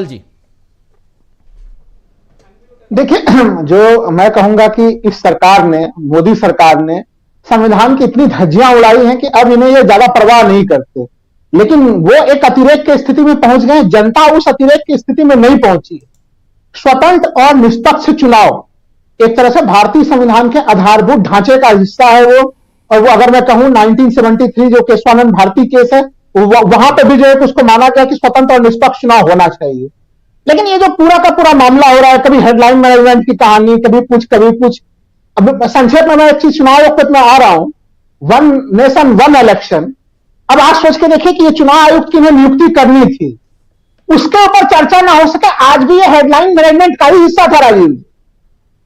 जी। देखिए, जो मैं कहूंगा कि इस सरकार ने, मोदी सरकार ने संविधान की इतनी धज्जियां उड़ाई हैं कि अब इन्हें ये ज्यादा परवाह नहीं करते। लेकिन वो एक अतिरेक की स्थिति में पहुंच गए, जनता उस अतिरेक की स्थिति में नहीं पहुंची। स्वतंत्र और निष्पक्ष चुनाव एक तरह से भारतीय संविधान के आधारभूत ढांचे का हिस्सा है वो। और वो अगर मैं कहूं 1973 जो केशवानंद भारती केस है, वहां पर भी जो है उसको माना गया कि स्वतंत्र और निष्पक्ष चुनाव होना चाहिए। लेकिन ये जो पूरा का पूरा मामला हो रहा है, कभी हेडलाइन मैनेजमेंट की कहानी, कभी कुछ। अब संक्षेप में मैं एक चीज चुनाव वक्त में आ रहा हूं, वन नेशन वन इलेक्शन। अब आज सोच के देखिए कि ये चुनाव आयुक्त की नियुक्ति करनी थी, उसके ऊपर चर्चा ना हो सके, आज भी ये हेडलाइन मैनेजमेंट का ही हिस्सा था राजीव।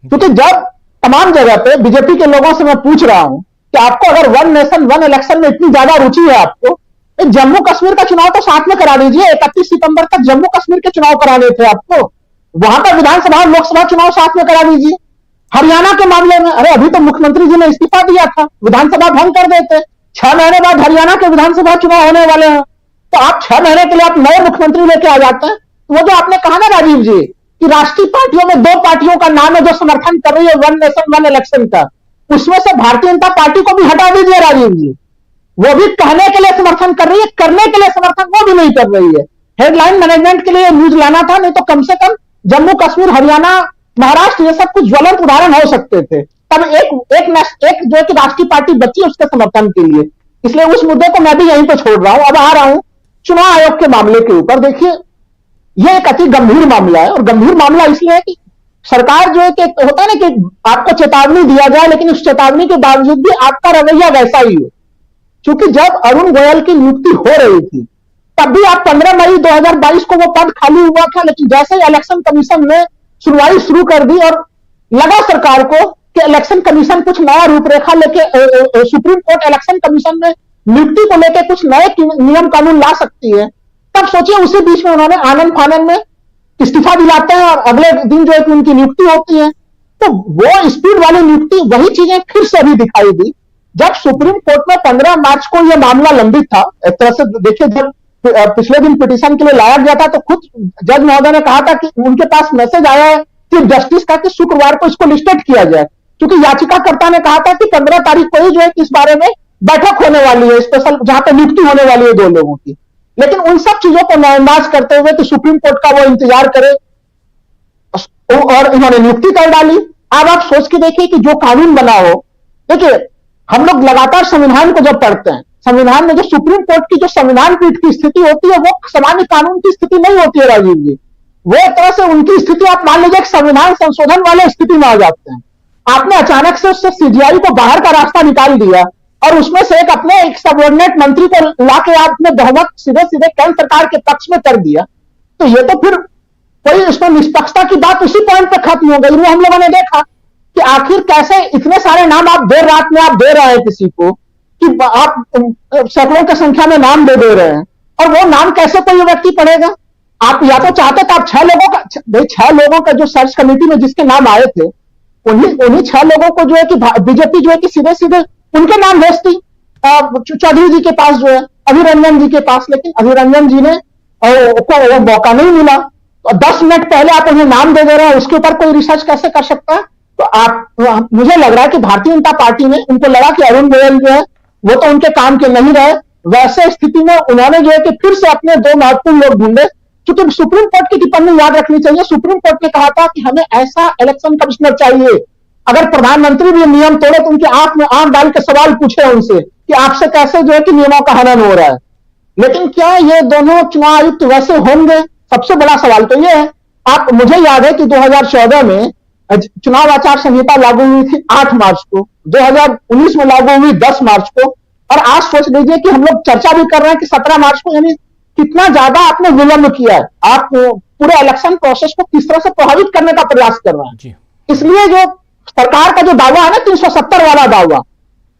क्योंकि जब तमाम जगह पे बीजेपी के लोगों से मैं पूछ रहा हूं कि आपको अगर वन नेशन वन इलेक्शन में इतनी ज्यादा रुचि है, आपको जम्मू कश्मीर का चुनाव तो साथ में करा दीजिए। 31 सितंबर तक जम्मू कश्मीर के चुनाव कराने थे आपको, वहां पर विधानसभा और लोकसभा चुनाव साथ में करा दीजिए। हरियाणा के मामले में, अरे अभी तो मुख्यमंत्री जी ने इस्तीफा दिया था, विधानसभा भंग कर देते। 6 महीने बाद हरियाणा के विधानसभा चुनाव होने वाले हैं, तो आप 6 महीने के लिए आप नए मुख्यमंत्री लेके आ जाते हैं। तो वो जो आपने कहा ना राजीव जी कि राष्ट्रीय पार्टियों में 2 पार्टियों का नाम है जो समर्थन कर रही है वन नेशन वन इलेक्शन का, उसमें से भारतीय जनता पार्टी को भी हटा दीजिए राजीव जी। वो भी कहने के लिए समर्थन कर रही है, करने के लिए समर्थन वो भी नहीं कर रही है। हेडलाइन मैनेजमेंट के लिए न्यूज लाना था, नहीं तो कम से कम जम्मू कश्मीर, हरियाणा, महाराष्ट्र ये सब कुछ ज्वलंत उदाहरण हो सकते थे। तब एक जो कि राष्ट्रीय पार्टी बची उसके समर्थन के लिए। इसलिए उस मुद्दे को मैं भी यहीं पर छोड़ रहा हूं। अब आ रहा हूं चुनाव आयोग के मामले के ऊपर। देखिए, यह एक अति गंभीर मामला है, और गंभीर मामला इसलिए है कि सरकार जो है कि होता है ना कि आपको चेतावनी दिया जाए, लेकिन उस चेतावनी के बावजूद भी आपका रवैया वैसा ही हो। क्योंकि जब अरुण गोयल की नियुक्ति हो रही थी, तब भी आप 15 मई 2022 को वो पद खाली हुआ था, लेकिन जैसे ही इलेक्शन कमीशन ने सुनवाई शुरू कर दी और लगा सरकार को कि इलेक्शन कमीशन कुछ नया रूपरेखा लेके, सुप्रीम कोर्ट इलेक्शन कमीशन में नियुक्ति को लेकर कुछ नए नियम कानून ला सकती है, तब सोचिए उसी बीच में उन्होंने आनंद फानंद में इस्तीफा दिलाते हैं और अगले दिन जो है कि उनकी नियुक्ति होती है। तो वो स्पीड वाली नियुक्ति, वही चीजें फिर से अभी दिखाई दी जब सुप्रीम कोर्ट में 15 मार्च को यह मामला लंबित था। एक तरह से देखिए, जब पिछले दिन पिटीशन के लिए लाया गया था, तो खुद जज महोदय ने कहा था कि उनके पास मैसेज आया है चीफ जस्टिस का कि शुक्रवार को इसको लिस्टेड किया जाए, क्योंकि याचिकाकर्ता ने कहा था कि 15 तारीख को ही जो है इस बारे में बैठक होने वाली है, स्पेशल, जहां पर नियुक्ति होने वाली है 2 लोगों की। लेकिन उन सब चीजों को नजरअंदाज करते हुए कि सुप्रीम कोर्ट का वो इंतजार करे, और इन्होंने नियुक्ति कर डाली। अब आप सोच के देखिए कि जो कानून बना हो, देखिए हम लोग लगातार संविधान को जब पढ़ते हैं, संविधान में जो सुप्रीम कोर्ट की जो संविधान पीठ की स्थिति होती है, वो सामान्य कानून की स्थिति नहीं होती है राजीव जी। वो एक तरह से उनकी स्थिति, आप मान लीजिए संविधान संशोधन वाले स्थिति में आ जाते हैं। आपने अचानक से उससे सीजीआई को बाहर का रास्ता निकाल दिया, और उसमें से एक सबऑर्डिनेट मंत्री को लाके आपने बहुमत सीधे सीधे केंद्र सरकार के पक्ष में कर दिया। तो ये तो फिर कोई इसमें निष्पक्षता की बात उसी पॉइंट पर खत्म हो गई। वो हम लोगों ने देखा कि आखिर कैसे इतने सारे नाम आप देर रात में आप दे रहे हैं किसी को, कि आप सैकड़ों की संख्या में नाम दे रहे हैं, और वो नाम कैसे कोई व्यक्ति पढ़ेगा। आप या तो चाहते तो आप 6 लोगों का जो सर्च कमेटी में जिसके नाम आए थे, उन्हीं 6 लोगों को जो है कि बीजेपी जो है कि सीधे सीधे उनके नाम भेजती चौधरी जी के पास, जो है अधीर रंजन जी के पास। लेकिन अधीर रंजन जी ने को वो मौका नहीं मिला। तो 10 मिनट पहले आप उन्हें नाम दे रहे हैं, उसके ऊपर कोई रिसर्च कैसे कर सकता है। तो मुझे लग रहा है कि भारतीय जनता पार्टी ने, उनको लगा कि अरुण गोयल जो है वो तो उनके काम के नहीं रहे, वैसे स्थिति में उन्होंने जो है कि फिर से अपने 2 महत्वपूर्ण लोग ढूंढे। क्योंकि सुप्रीम कोर्ट की टिप्पणी याद रखनी चाहिए, सुप्रीम कोर्ट ने कहा था कि हमें ऐसा इलेक्शन कमिश्नर चाहिए, अगर प्रधानमंत्री भी नियम तोड़े तो उनके आंख में आंख डाल के सवाल पूछे उनसे कि आपसे कैसे जो है कि नियमों का हनन हो रहा है। लेकिन क्या ये दोनों चुनाव आयुक्त वैसे होंगे? सबसे बड़ा सवाल तो ये है। मुझे याद है कि 2014 में चुनाव आचार संहिता लागू हुई थी 8 मार्च को, 2019 में लागू हुई 10 मार्च को, और आज सोच लीजिए कि हम लोग चर्चा भी कर रहे हैं कि 17 मार्च को। यानी कितना ज्यादा आपने विलंब किया है। आप पूरे इलेक्शन प्रोसेस को किस तरह से प्रभावित करने का प्रयास कर रहे हैं। इसलिए जो सरकार का जो दावा है ना 370 वाला दावा,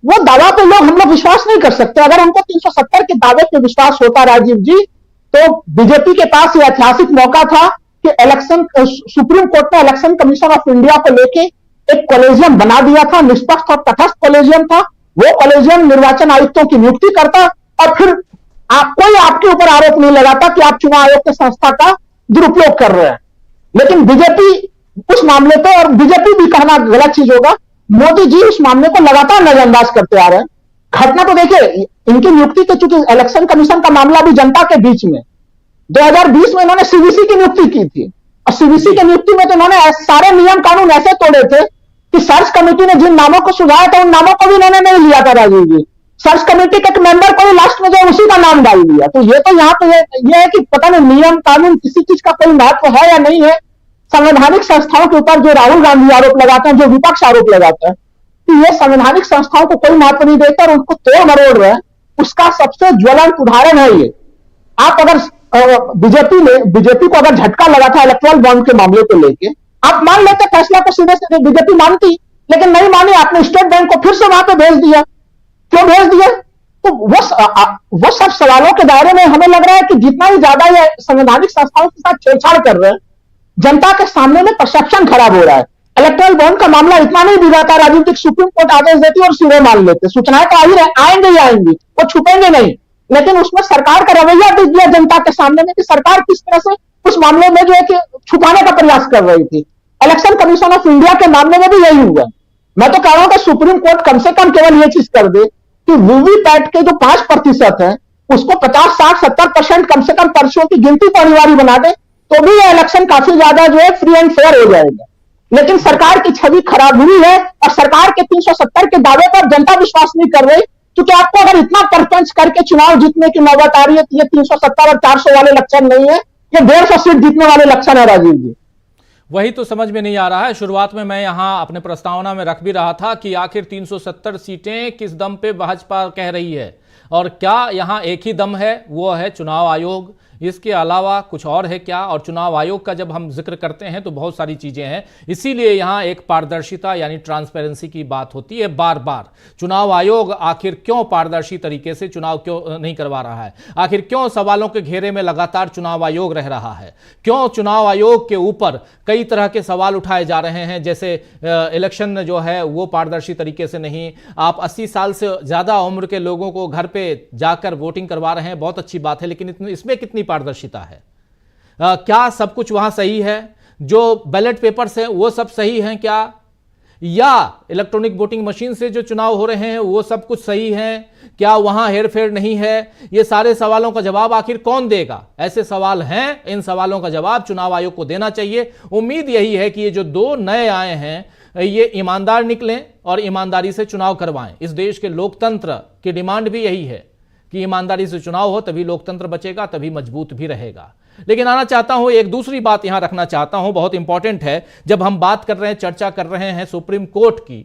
वो दावा पे हम लोग विश्वास नहीं कर सकते। अगर उनको 370 के दावे पे विश्वास होता राजीव जी, तो बीजेपी के पास यह ऐतिहासिक मौका था कि सुप्रीम कोर्ट ने इलेक्शन कमीशन ऑफ इंडिया को लेके एक कॉलेजियम बना दिया था, निष्पक्ष और तटस्थ कॉलेजियम था। वो कॉलेजियम निर्वाचन आयुक्तों की नियुक्ति करता, और फिर कोई आपके ऊपर आरोप नहीं लगाता कि आप चुनाव आयोग की संस्था का दुरुपयोग कर रहे हैं। लेकिन बीजेपी उस मामले पे, और बीजेपी भी कहना गलत चीज होगा, मोदी जी उस मामले को लगातार नजरअंदाज करते आ रहे हैं। घटना तो देखिए, इनकी नियुक्ति के चूंकि इलेक्शन कमीशन का मामला भी जनता के बीच में, 2020 में इन्होंने सीवीसी की नियुक्ति की थी, और सीवीसी की नियुक्ति में तो इन्होंने सारे नियम कानून ऐसे तोड़े थे कि सर्च कमेटी ने जिन नामों को सुझाया था उन नामों को भी इन्होंने नहीं लिया था राजीव जी। सर्च कमेटी के एक मेंबर को भी लास्ट में जो उसी का नाम डाल दिया। तो ये तो यहाँ पे ये है कि पता नहीं नियम कानून किसी चीज का कोई महत्व है या नहीं है। संवैधानिक संस्थाओं के ऊपर जो राहुल गांधी आरोप लगाते हैं, जो विपक्ष आरोप लगाता है कि ये संवैधानिक संस्थाओं को कोई महत्व नहीं देकर उनको तोड़ मरोड़ रहे हैं, उसका सबसे ज्वलंत उदाहरण है ये। आप अगर बीजेपी को अगर झटका लगा था इलेक्टोरल बॉन्ड के मामले को लेके, आप मान लेते फैसला को सीधे सीधे बीजेपी मानती, लेकिन नहीं मानी, आपने स्टेट बैंक को फिर से वहां पे भेज दिया। क्यों भेज दिया? तो वो सब सवालों के दायरे में हमें लग रहा है कि जितना ही ज्यादा ये संवैधानिक संस्थाओं के साथ छेड़छाड़ कर रहे हैं, जनता के सामने में परसेप्शन खराब हो रहा है। इलेक्टोरल बॉन्ड का मामला इतना नहीं बिगड़ा था राजीव जी, सुप्रीम कोर्ट आदेश देती और सीधे मान लेते। सूचनाएं तो आएंगे ही आएंगी, वो छुपेंगे नहीं। लेकिन उसमें सरकार का रवैया दिख गया जनता के सामने में कि सरकार किस तरह से उस मामले में जो है कि छुपाने का प्रयास कर रही थी। इलेक्शन कमीशन ऑफ इंडिया के मामले में भी यही हुआ। मैं तो कह रहा हूं कि सुप्रीम कोर्ट कम से कम केवल ये चीज कर दे कि वीवीपैट के जो 5% है उसको 50, 60, 70% कम से कम पर्चियों की गिनती को अनिवार्य बना दे, तो भी यह इलेक्शन काफी ज्यादा जो है फ्री एंड फेयर हो जाएगा। लेकिन सरकार की छवि खराब हुई है, और सरकार के 370 के दावे पर जनता विश्वास नहीं कर रही, क्योंकि आपको अगर इतना परपंच करके चुनाव जीतने की नौबत आ रही है तो ये 370 और 400 वाले लक्षण नहीं है, ये 150 सीट जीतने वाले लक्षण है राजीव जी। वही तो समझ में नहीं आ रहा है। शुरुआत में मैं यहां अपने प्रस्तावना में रख भी रहा था कि आखिर 370 सीटें किस दम पे भाजपा कह रही है, और क्या यहां एक ही दम है, वो है चुनाव आयोग। इसके अलावा कुछ और है क्या? और चुनाव आयोग का जब हम जिक्र करते हैं तो बहुत सारी चीजें हैं, इसीलिए यहां एक पारदर्शिता यानी ट्रांसपेरेंसी की बात होती है बार बार। चुनाव आयोग आखिर क्यों पारदर्शी तरीके से चुनाव क्यों नहीं करवा रहा है? आखिर क्यों सवालों के घेरे में लगातार चुनाव आयोग रह रहा है? क्यों चुनाव आयोग के ऊपर कई तरह के सवाल उठाए जा रहे हैं, जैसे इलेक्शन जो है वो पारदर्शी तरीके से नहीं, आप 80 साल से ज्यादा उम्र के लोगों को घर पे जाकर वोटिंग करवा रहे हैं, बहुत अच्छी बात है, लेकिन इसमें कितनी पारदर्शिता है? क्या सब कुछ वहां सही है? जो बैलेट पेपर्स हैं वो सब सही हैं क्या? या इलेक्ट्रॉनिक वोटिंग मशीन से जो चुनाव हो रहे हैं वो सब कुछ सही है क्या? वहां हेरफेर नहीं है? ये सारे सवालों का जवाब आखिर कौन देगा? ऐसे सवाल हैं, इन सवालों का जवाब चुनाव आयोग को देना चाहिए। उम्मीद यही है कि ये जो 2 नए आए हैं ये ईमानदार निकलें और ईमानदारी से चुनाव करवाएं। इस देश के लोकतंत्र की डिमांड भी यही है कि ईमानदारी से चुनाव हो, तभी लोकतंत्र बचेगा, तभी मजबूत भी रहेगा। लेकिन आना चाहता हूं, एक दूसरी बात यहां रखना चाहता हूं, बहुत इंपॉर्टेंट है। जब हम बात कर रहे हैं, चर्चा कर रहे हैं सुप्रीम कोर्ट की,